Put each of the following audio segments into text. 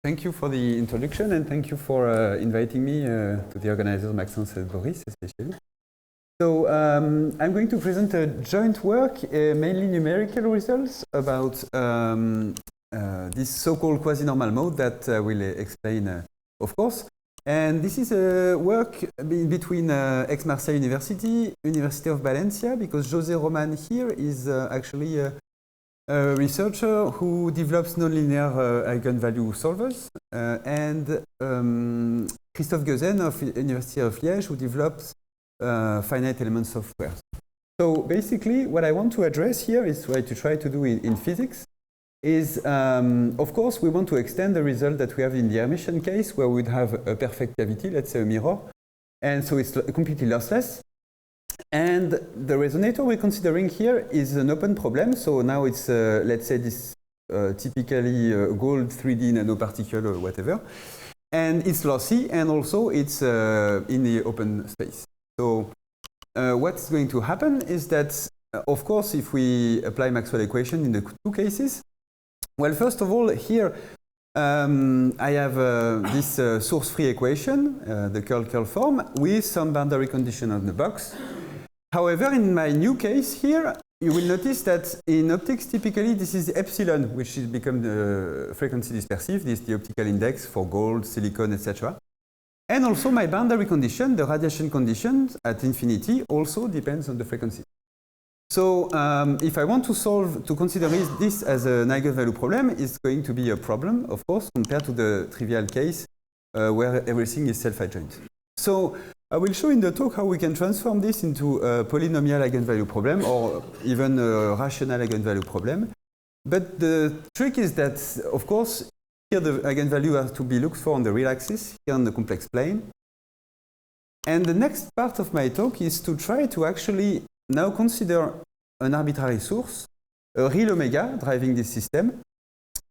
Thank you for the introduction and thank you for inviting me to the organizers, Maxence and Boris especially. So I'm going to present a joint work, mainly numerical results about this so-called quasi-normal mode that I will explain, of course. And this is a work between Aix-Marseille University, University of Valencia, because José Roman here is actually a researcher who develops nonlinear eigenvalue solvers, and Christophe Gueusen of University of Liège, who develops finite element software. So basically, what I want to address here is what I try to do in physics is, of course, we want to extend the result that we have in the Hermitian case, where we'd have a perfect cavity, let's say a mirror, and so it's completely lossless. And the resonator we're considering here is an open problem. So now it's, let's say, this typically gold 3D nanoparticle or whatever. And it's lossy, and also it's in the open space. So what's going to happen is that, of course, if we apply Maxwell equation in the two cases, well, first of all, here I have this source-free equation, the curl-curl form, with some boundary condition on the box. However, in my new case here, you will notice that in optics, typically, this is epsilon, which has become the frequency dispersive. This is the optical index for gold, silicon, etc. And also my boundary condition, the radiation condition at infinity, also depends on the frequency. So if I want to consider this as an eigenvalue problem, it's going to be a problem, of course, compared to the trivial case where everything is self-adjoint. So I will show in the talk how we can transform this into a polynomial eigenvalue problem or even a rational eigenvalue problem. But the trick is that, of course, here the eigenvalue has to be looked for on the real axis, here on the complex plane. And the next part of my talk is to try to actually now consider an arbitrary source, a real omega driving this system,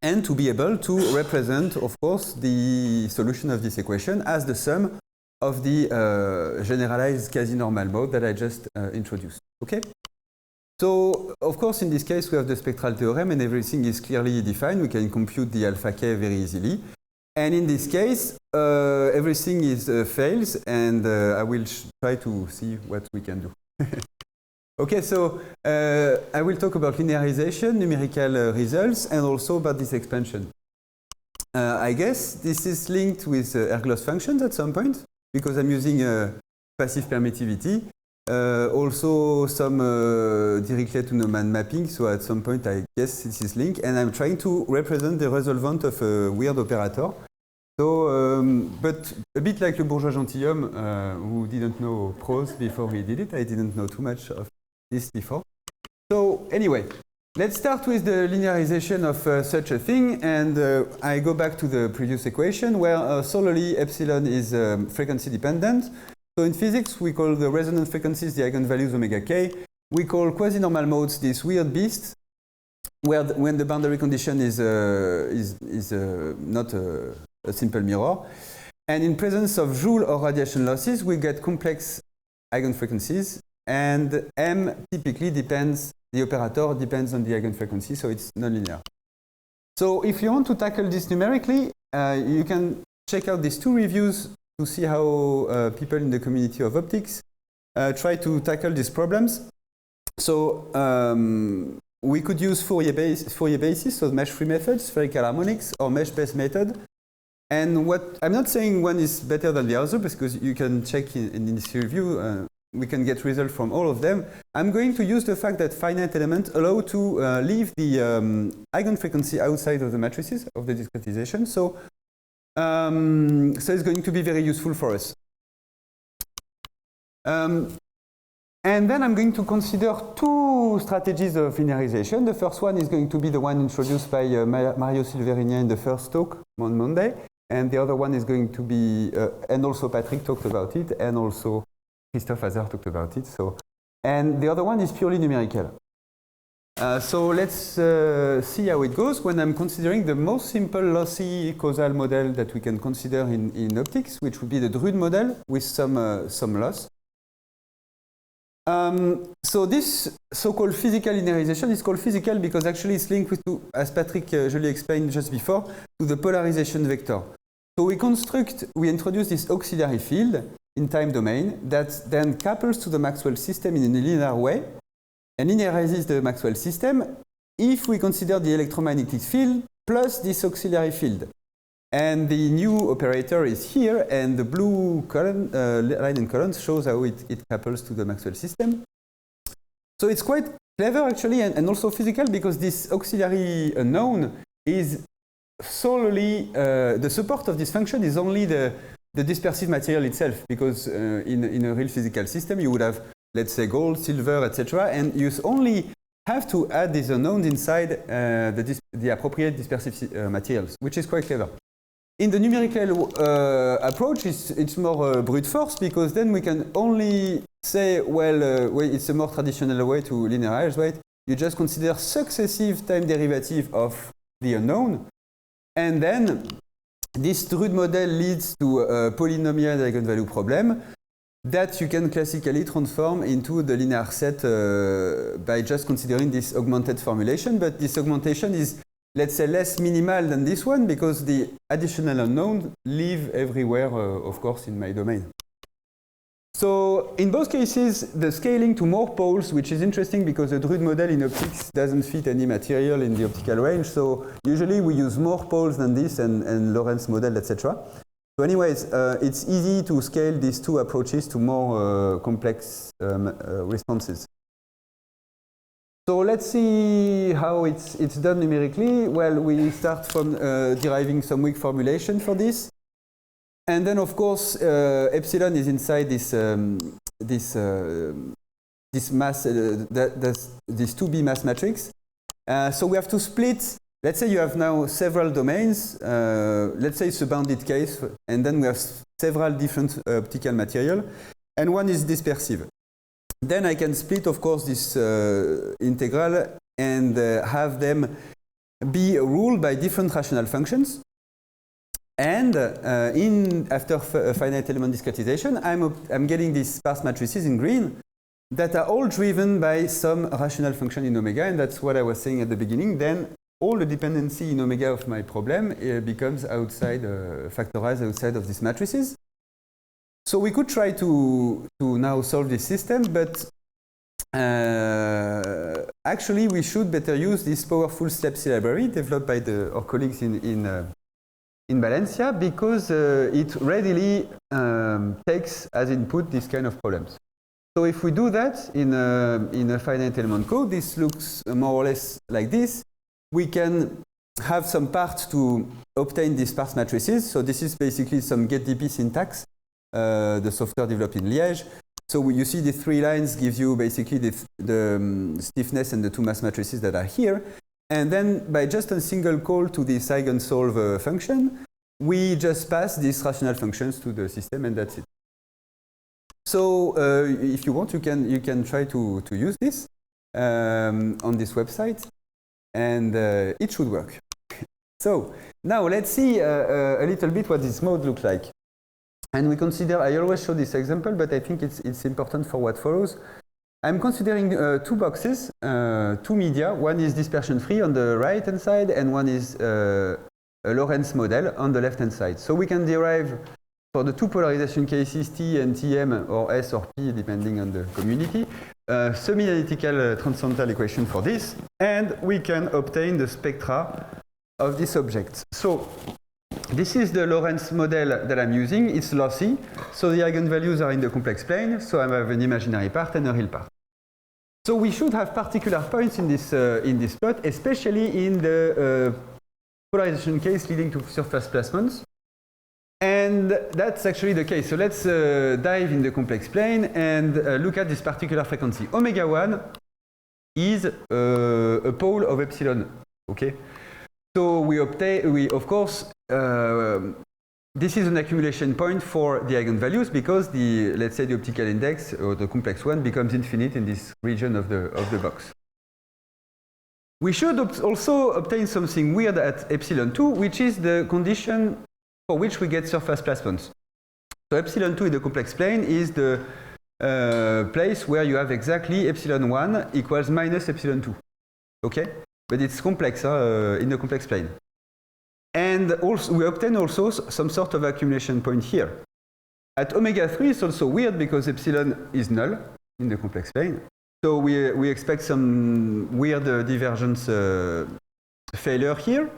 and to be able to represent, of course, the solution of this equation as the sum of the generalized quasi-normal mode that I just introduced. Okay? So, of course, in this case, we have the spectral theorem and everything is clearly defined. We can compute the alpha k very easily. And in this case, everything is fails, and I will try to see what we can do. Okay, so I will talk about linearization, numerical results, and also about this expansion. I guess this is linked with Erglos functions at some point, because I'm using passive permittivity. Also some Dirichlet to Neumann mapping, so at some point I guess this is linked, and I'm trying to represent the resolvent of a weird operator. So, but a bit like Le Bourgeois-Gentilhomme, who didn't know prose before he did it. I didn't know too much of this before. So anyway, let's start with the linearization of such a thing, and I go back to the previous equation where solely epsilon is frequency dependent. So in physics, we call the resonant frequencies the eigenvalues omega k. We call quasi-normal modes this weird beast, where when the boundary condition is not a simple mirror. And in presence of Joule or radiation losses, we get complex eigenfrequencies, and M typically depends, the operator depends on the eigenfrequency, so it's nonlinear. So if you want to tackle this numerically, you can check out these two reviews to see how people in the community of optics try to tackle these problems. So we could use Fourier basis, so mesh-free methods, spherical harmonics, or mesh-based method. And what I'm not saying one is better than the other, because you can check in this review. We can get results from all of them. I'm going to use the fact that finite elements allow to leave the eigenfrequency outside of the matrices of the discretization. So it's going to be very useful for us. And then I'm going to consider two strategies of linearization. The first one is going to be the one introduced by Mario Silverinia in the first talk on Monday. And the other one is going to be, and also Patrick talked about it, and also Christophe Hazard talked about it. So, and the other one is purely numerical. So let's see how it goes when I'm considering the most simple lossy causal model that we can consider in optics, which would be the Drude model with some loss. So this so-called physical linearization is called physical because actually it's linked with, as Patrick Joly explained just before, to the polarization vector. So we introduce this auxiliary field in time domain that then couples to the Maxwell system in a linear way and linearizes the Maxwell system if we consider the electromagnetic field plus this auxiliary field. And the new operator is here, and the blue column, line and column shows how it couples to the Maxwell system. So it's quite clever actually, and also physical, because this auxiliary unknown is solely, the support of this function is only the dispersive material itself, because in a real physical system you would have, let's say, gold, silver, etc., and you only have to add these unknowns inside the appropriate dispersive materials, which is quite clever. In the numerical approach, it's more brute force, because then we can only say, well, it's a more traditional way to linearize, right? You just consider successive time derivative of the unknown, and then this Drude model leads to a polynomial eigenvalue problem that you can classically transform into the linear set by just considering this augmented formulation, but this augmentation is, let's say, less minimal than this one, because the additional unknowns live everywhere, of course, in my domain. So in both cases, the scaling to more poles, which is interesting because the Drude model in optics doesn't fit any material in the optical range. So usually we use more poles than this and Lorentz model, etc. So anyways, it's easy to scale these two approaches to more complex responses. So let's see how it's done numerically. Well, we start from deriving some weak formulation for this. And then, of course, epsilon is inside this mass, this 2B mass matrix. So we have to split. Let's say you have now several domains. Let's say it's a bounded case, and then we have several different optical material, and one is dispersive. Then I can split, of course, this integral and have them be ruled by different rational functions. And after finite element discretization, I'm getting these sparse matrices in green that are all driven by some rational function in omega, and that's what I was saying at the beginning. Then all the dependency in omega of my problem becomes outside, factorized outside of these matrices. So we could try to now solve this system, but actually we should better use this powerful SLEPC library developed by our colleagues in Valencia, because it readily takes as input this kind of problems. So if we do that in a finite element code, this looks more or less like this. We can have some part to obtain these sparse matrices. So this is basically some getDP syntax, the software developed in Liège. So you see the three lines gives you basically the stiffness and the two mass matrices that are here. And then by just a single call to this eigensolve function, we just pass these rational functions to the system, and that's it. So if you want, you can try to use this on this website, and it should work. So now let's see a little bit what this mode looks like. And we consider, I always show this example, but I think it's important for what follows. I'm considering two boxes, two media. One is dispersion free on the right hand side, and one is a Lorentz model on the left hand side. So we can derive for the two polarization cases T and Tm, or S or P depending on the community, semi-analytical transcendental equation for this, and we can obtain the spectra of this object. So this is the Lorentz model that I'm using. It's lossy, so the eigenvalues are in the complex plane, so I have an imaginary part and a real part. So we should have particular points in this plot, especially in the polarization case leading to surface placements. And that's actually the case. So let's dive in the complex plane and look at this particular frequency. Omega 1 is a pole of epsilon. Okay. So we of course, this is an accumulation point for the eigenvalues, because let's say the optical index or the complex one becomes infinite in this region of the box. We should also obtain something weird at epsilon 2, which is the condition for which we get surface placements. So epsilon 2 in the complex plane is the place where you have exactly epsilon 1 equals minus epsilon 2. Okay? But it's complex in the complex plane. And also, we obtain also some sort of accumulation point here. At omega 3, it's also weird because epsilon is null in the complex plane. So we expect some weird divergence failure here.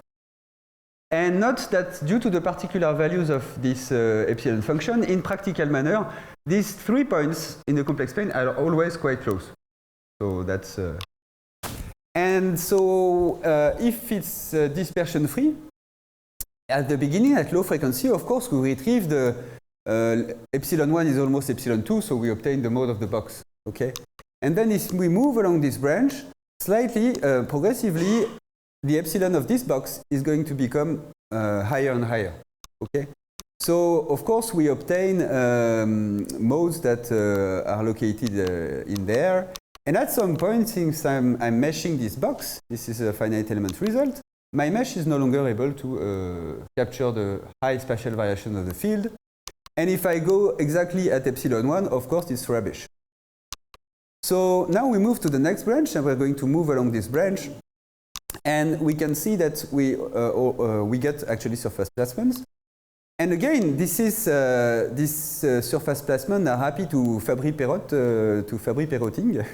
And note that due to the particular values of this epsilon function, in practical manner, these 3 points in the complex plane are always quite close. So that's... And so if it's dispersion free, at the beginning, at low frequency, of course, we retrieve the epsilon 1 is almost epsilon 2, so we obtain the mode of the box. Okay? And then if we move along this branch, slightly, progressively, the epsilon of this box is going to become higher and higher. Okay? So, of course, we obtain modes that are located in there. And at some point, since I'm meshing this box, this is a finite element result, my mesh is no longer able to capture the high spatial variation of the field. And if I go exactly at epsilon 1, of course, it's rubbish. So now we move to the next branch, and we're going to move along this branch. And we can see that we get actually surface placements. And again, this is surface placements are happy to Fabry-Perotting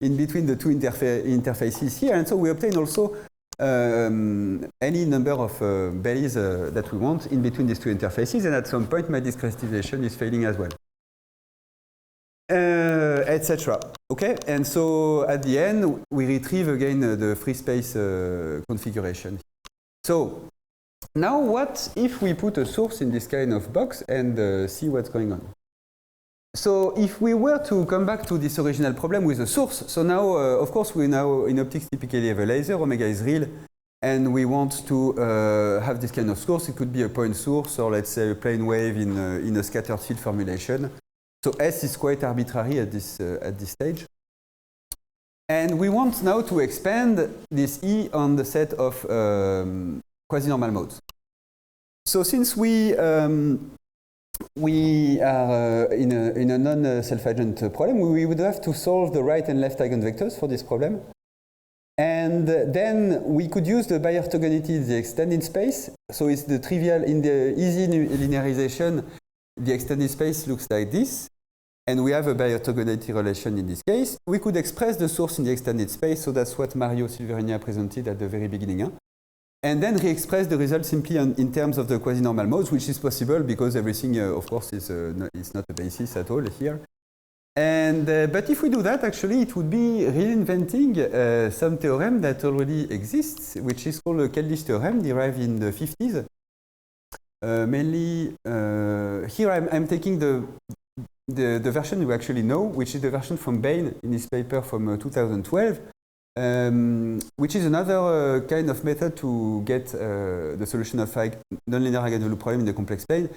in between the two interfaces here. And so we obtain also any number of bellies that we want in between these two interfaces. And at some point, my discretization is failing as well. Etc. Okay, and so at the end we retrieve again the free space configuration. So now what if we put a source in this kind of box and see what's going on? So if we were to come back to this original problem with a source, so now of course we now in optics typically have a laser, omega is real, and we want to have this kind of source. It could be a point source or let's say a plane wave in a scattered field formulation. So S is quite arbitrary at this stage. And we want now to expand this E on the set of quasi-normal modes. So since we are in a non-self-adjoint problem, we would have to solve the right and left eigenvectors for this problem. And then we could use the bi-orthogonality, the extended space. So it's the trivial, in the easy linearization, the extended space looks like this, and we have a bi-orthogonality relation in this case. We could express the source in the extended space, so that's what Mario Silverini presented at the very beginning. And then re-express the result simply in terms of the quasi-normal modes, which is possible because everything, of course, is not a basis at all here. And but if we do that, actually, it would be reinventing some theorem that already exists, which is called the Keldysh theorem, derived in the 50s. Mainly, here I'm taking the version you actually know, which is the version from Bain in his paper from 2012, which is another kind of method to get the solution of nonlinear eigenvalue problem in the complex plane,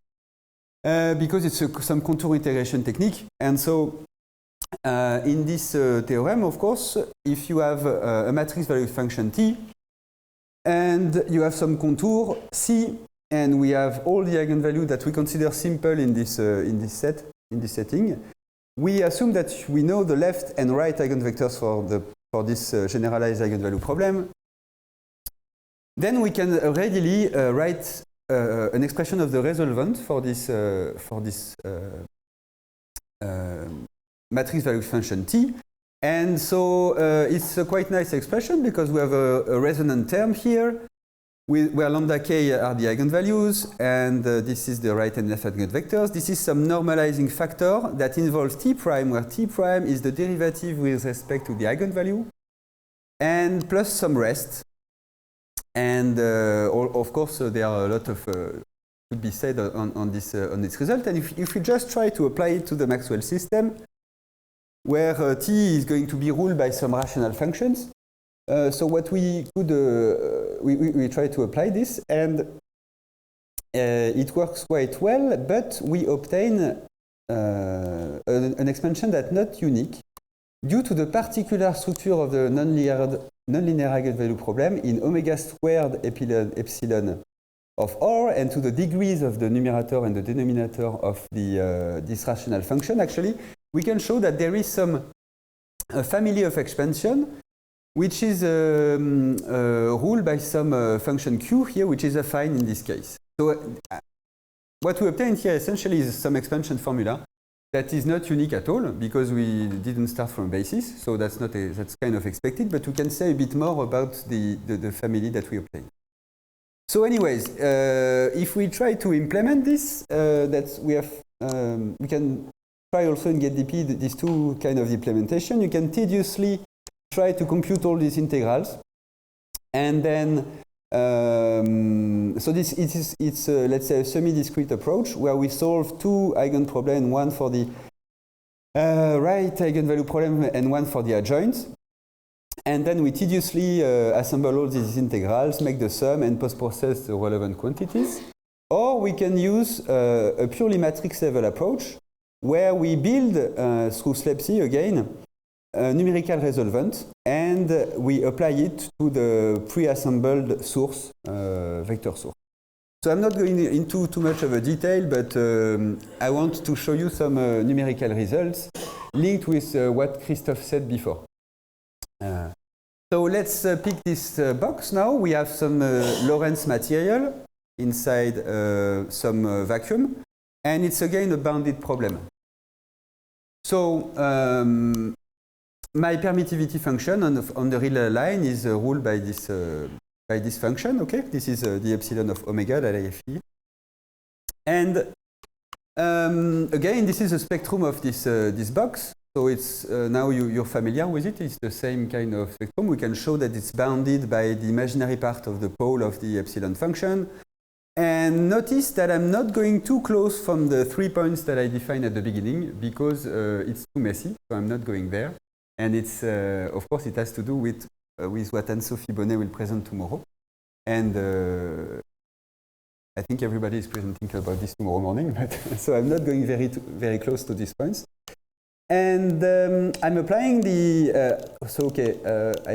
because it's some contour integration technique. And so in this theorem, of course, if you have a matrix valued function T, and you have some contour C, and we have all the eigenvalues that we consider simple in this setting, we assume that we know the left and right eigenvectors for this generalized eigenvalue problem. Then we can readily write an expression of the resolvent for this matrix valued function T. And so it's a quite nice expression because we have a resonant term here, where lambda k are the eigenvalues, and this is the right and left eigenvectors. This is some normalizing factor that involves T prime, where T prime is the derivative with respect to the eigenvalue, and plus some rest. And of course, there are a lot of to be said on this result. And if we just try to apply it to the Maxwell system, where T is going to be ruled by some rational functions. So what we could, we try to apply this, and it works quite well, but we obtain an expansion that's not unique due to the particular structure of the nonlinear eigenvalue problem in omega squared epsilon of R and to the degrees of the numerator and the denominator of this rational function, actually, we can show that there is a family of expansion which is ruled by some function Q here, which is affine in this case. So what we obtained here essentially is some expansion formula that is not unique at all because we didn't start from a basis, so that's kind of expected, but we can say a bit more about the family that we obtained. So anyways, if we try to implement this, we can try also in GetDP these two kind of implementation. You can tediously try to compute all these integrals, and then so it's let's say a semi-discrete approach where we solve two eigenproblems, one for the right eigenvalue problem and one for the adjoint. And then we tediously assemble all these integrals, make the sum, and post-process the relevant quantities. Or we can use a purely matrix-level approach where we build, through SLEPC again, a numerical resolvent, and we apply it to the pre-assembled source, vector source. So I'm not going into too much of a detail, but I want to show you some numerical results linked with what Christophe said before. So let's pick this box now. We have some Lorentz material inside some vacuum, and it's again a bounded problem. So my permittivity function on the real line is ruled by this function. Okay, this is the epsilon of omega that I have here, and again, this is a spectrum of this box. So it's now you're familiar with it. It's the same kind of spectrum. We can show that it's bounded by the imaginary part of the pole of the epsilon function. And notice that I'm not going too close from the 3 points that I defined at the beginning because it's too messy. So I'm not going there. And it's of course it has to do with what Anne-Sophie Bonnet will present tomorrow. And I think everybody is presenting about this tomorrow morning. But so I'm not going very close to these points. And I'm applying I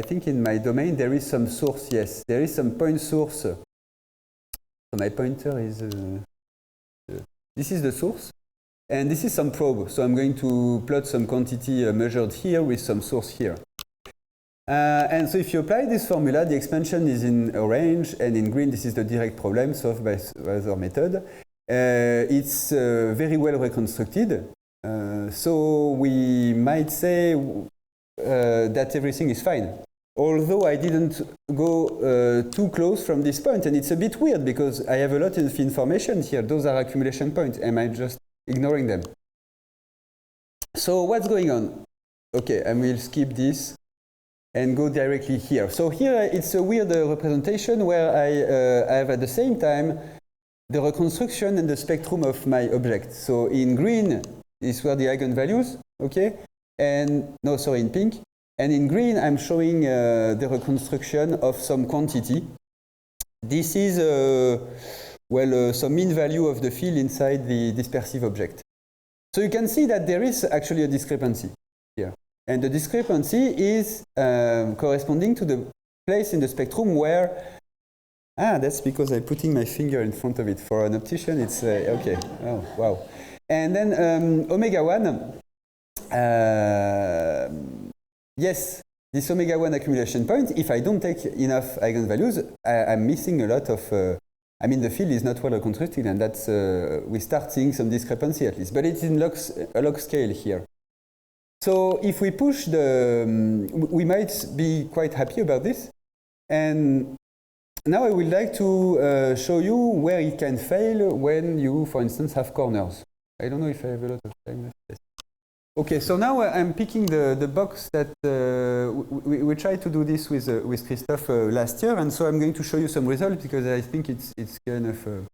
think in my domain there is some source, yes. There is some point source. So my pointer is, this is the source. And this is some probe. So I'm going to plot some quantity measured here with some source here. And so if you apply this formula, the expansion is in orange, and in green this is the direct problem solved by other method. It's very well reconstructed. So we might say that everything is fine. Although I didn't go too close from this point, and it's a bit weird because I have a lot of information here. Those are accumulation points. Am I just ignoring them? So what's going on? Okay, I will skip this and go directly here. So here it's a weird representation where I have at the same time the reconstruction and the spectrum of my object. So in green, these were the eigenvalues, okay? And no, sorry, in pink. And in green, I'm showing the reconstruction of some quantity. This is, some mean value of the field inside the dispersive object. So you can see that there is actually a discrepancy here. And the discrepancy is corresponding to the place in the spectrum where, that's because I'm putting my finger in front of it. For an optician, it's, okay, oh, wow. And then omega 1, yes, this omega 1 accumulation point, if I don't take enough eigenvalues, I'm missing a lot of, the field is not well reconstructed, and that's, we start seeing some discrepancy at least, but it's in a log scale here. So if we push we might be quite happy about this. And now I would like to show you where it can fail when you, for instance, have corners. I don't know if I have a lot of time left. Okay, so now I'm picking the box that we tried to do this with Christophe last year, and so I'm going to show you some results because I think it's kind of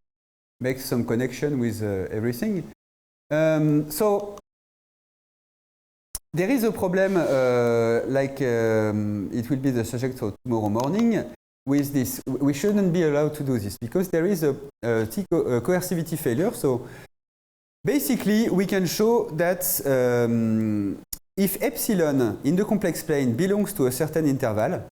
makes some connection with everything. So there is a problem, it will be the subject of tomorrow morning. With this, we shouldn't be allowed to do this because there is a coercivity failure. So basically, we can show that if epsilon in the complex plane belongs to a certain interval,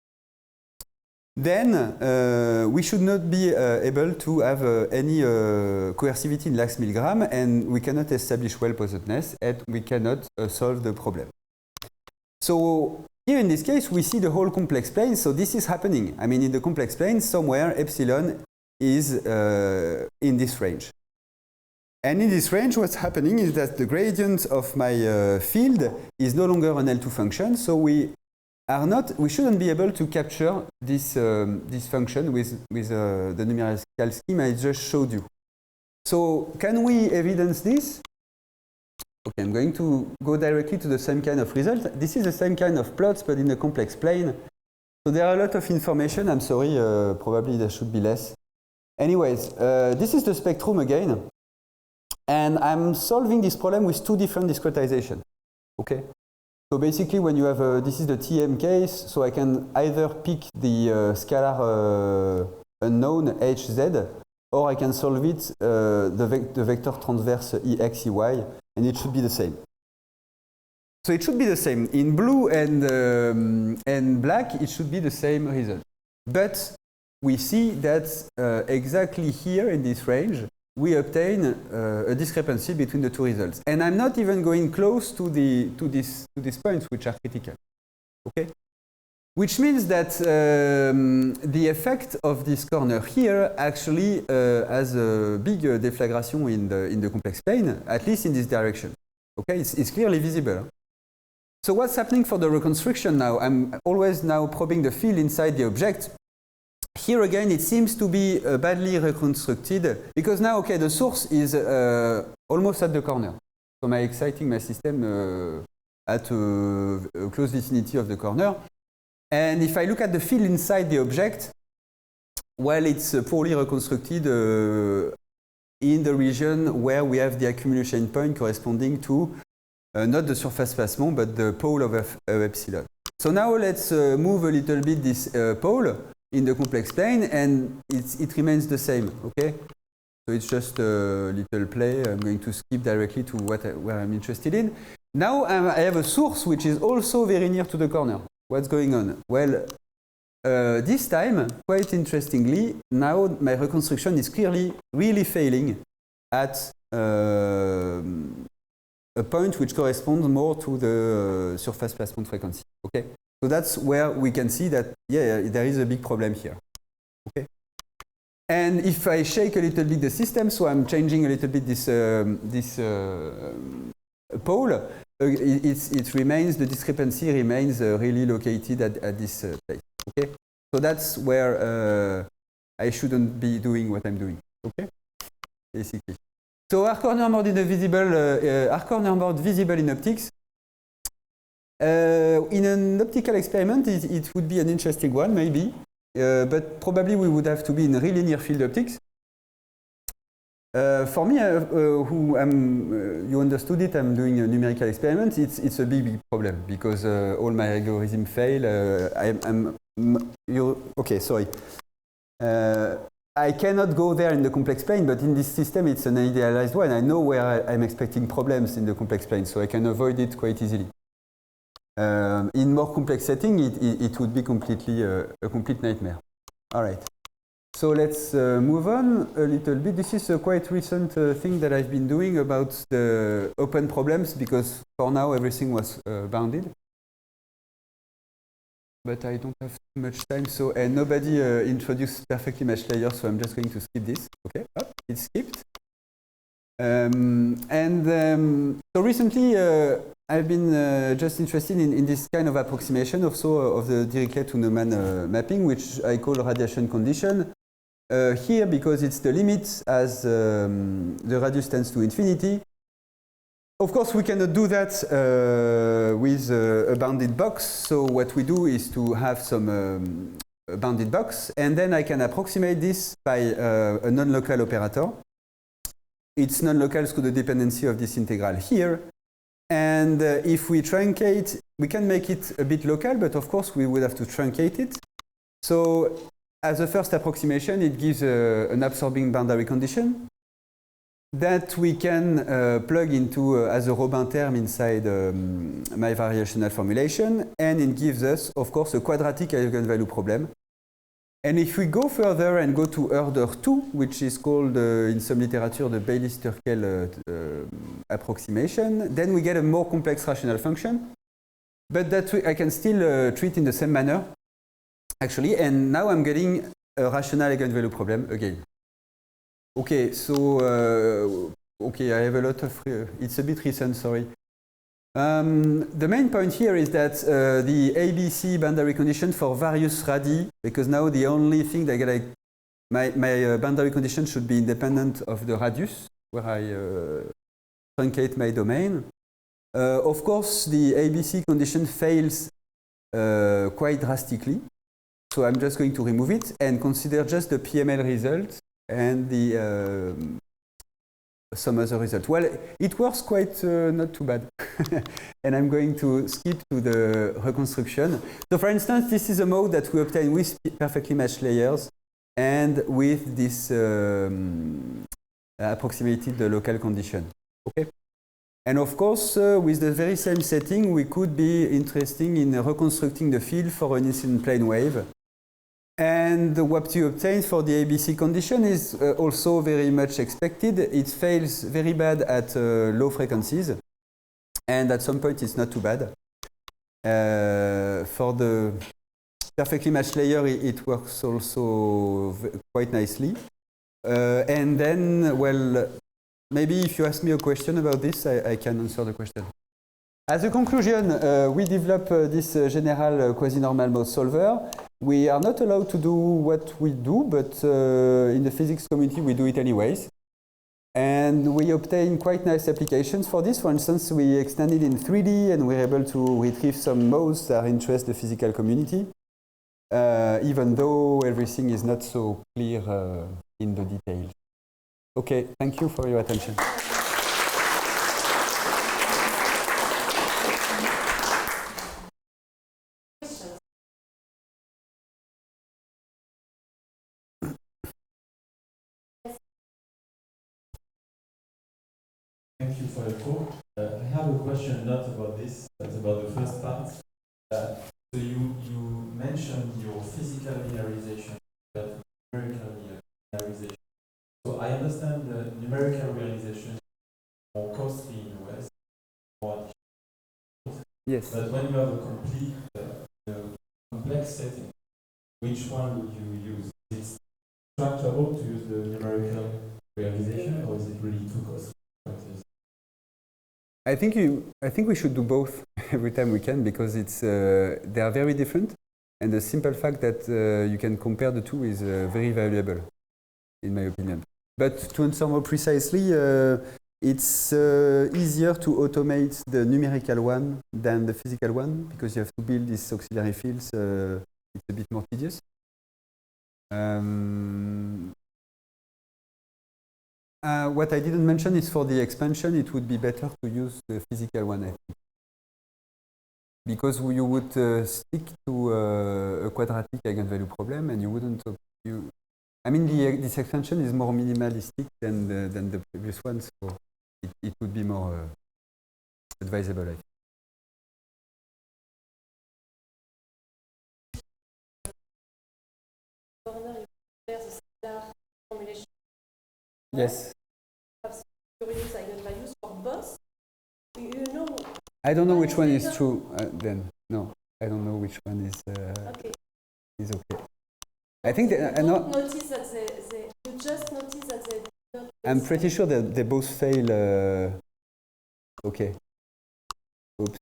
then we should not be able to have any coercivity in lax milligram, and we cannot establish well posedness, and we cannot solve the problem. So here in this case, we see the whole complex plane. So this is happening. I mean, in the complex plane, somewhere epsilon is in this range. And in this range, what's happening is that the gradient of my field is no longer an L2 function. So we shouldn't be able to capture this, this function with the numerical scheme I just showed you. So can we evidence this? Okay, I'm going to go directly to the same kind of result. This is the same kind of plots, but in a complex plane. So there are a lot of information. I'm sorry, probably there should be less. Anyways, this is the spectrum again. And I'm solving this problem with two different discretizations. Okay? So basically, when you have this is the TM case, so I can either pick the scalar unknown HZ, or I can solve it the vector transverse EX, EY, and it should be the same. So it should be the same. In blue and black, it should be the same result. But we see that exactly here in this range, we obtain a discrepancy between the two results. And I'm not even going close to these points which are critical. Okay? Which means that the effect of this corner here actually has a big deflagration in the complex plane, at least in this direction. Okay? It's clearly visible. So what's happening for the reconstruction now? I'm always now probing the field inside the object. Here again, it seems to be badly reconstructed because now, okay, the source is almost at the corner. So I'm exciting my system at a close vicinity of the corner. And if I look at the field inside the object, well, it's poorly reconstructed in the region where we have the accumulation point corresponding to not the surface passement, but the pole of epsilon. So now let's move a little bit this pole in the complex plane, and it remains the same, okay? So it's just a little play. I'm going to skip directly to where I'm interested in. Now I have a source which is also very near to the corner. What's going on? Well, this time, quite interestingly, now my reconstruction is clearly really failing at a point which corresponds more to the surface placement frequency, okay? So that's where we can see that, yeah, there is a big problem here. Okay. And if I shake a little bit the system, so I'm changing a little bit this pole, it remains, the discrepancy remains really located at this place. Okay. So that's where I shouldn't be doing what I'm doing. Okay. Basically. So are corner mode visible in optics? In an optical experiment, it would be an interesting one, maybe, but probably we would have to be in really near field optics. For me, you understood it, I'm doing a numerical experiment, it's a big problem, because all my algorithms fail. Okay, sorry. I cannot go there in the complex plane, but in this system, it's an idealized one. I know where I'm expecting problems in the complex plane, so I can avoid it quite easily. In more complex setting, it would be completely a complete nightmare. All right. So let's move on a little bit. This is a quite recent thing that I've been doing about the open problems, because for now everything was bounded. But I don't have too much time, so and nobody introduced perfectly matched layers, so I'm just going to skip this. Okay, it's skipped. So recently, I've been just interested in this kind of approximation also of the Dirichlet to Neumann mapping, which I call radiation condition. Here, because it's the limit as the radius tends to infinity. Of course, we cannot do that with a bounded box. So what we do is to have some bounded box, and then I can approximate this by a non-local operator. It's non-local through the dependency of this integral here. And if we truncate, we can make it a bit local, but of course we would have to truncate it. So as a first approximation, it gives an absorbing boundary condition that we can plug into as a Robin term inside my variational formulation, and it gives us, of course, a quadratic eigenvalue problem. And if we go further and go to order 2, which is called in some literature the Bayes-Turkel approximation, then we get a more complex rational function, but that I can still treat in the same manner, actually. And now I'm getting a rational eigenvalue problem again. Okay, so okay, I have a lot of. It's a bit recent, sorry. The main point here is that the ABC boundary condition for various radii, because now the only thing that my boundary condition should be independent of the radius where I truncate my domain. Of course, the ABC condition fails quite drastically, so I'm just going to remove it and consider just the PML result and the some other result. Well, it works quite not too bad. And I'm going to skip to the reconstruction. So for instance, this is a mode that we obtain with perfectly matched layers and with this approximated local condition. Okay. And of course, with the very same setting, we could be interested in reconstructing the field for an incident plane wave. And what you obtain for the ABC condition is also very much expected. It fails very bad at low frequencies, and at some point it's not too bad. For the perfectly matched layer, it works also quite nicely. And then, well, maybe if you ask me a question about this, I can answer the question. As a conclusion, we develop this general quasi-normal mode solver. We are not allowed to do what we do, but in the physics community we do it anyways. And we obtain quite nice applications for this. For instance, we extended in 3D and we're able to retrieve some modes that interest the physical community, even though everything is not so clear in the details. Okay, thank you for your attention. Thank you for your talk. I have a question not about this, but about the first part. So you mentioned your physical linearization, but numerical linearization. So I understand the numerical realization is more costly in the West, more yes. But when you have a complete, complex setting, which one would you use? Is it tractable to use the numerical realization, or is it really too costly? I think we should do both every time we can, because it's they are very different, and the simple fact that you can compare the two is very valuable, in my opinion. But to answer more precisely, it's easier to automate the numerical one than the physical one, because you have to build these auxiliary fields. It's a bit more tedious. What I didn't mention is for the expansion, it would be better to use the physical one, I think. Because you would stick to a quadratic eigenvalue problem, and you wouldn't. I mean, this expansion is more minimalistic than the previous one, so it would be more advisable, I think. Yes. I don't know which one is true then. No, I don't know which one is is okay. I think that I know. Notice that you just notice that they do not. I'm pretty sure that they both fail. Okay. Oops.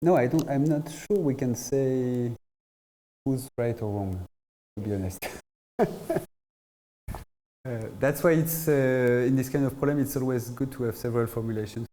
No, I don't. I'm not sure we can say who's right or wrong, to be honest. That's why it's in this kind of problem, it's always good to have several formulations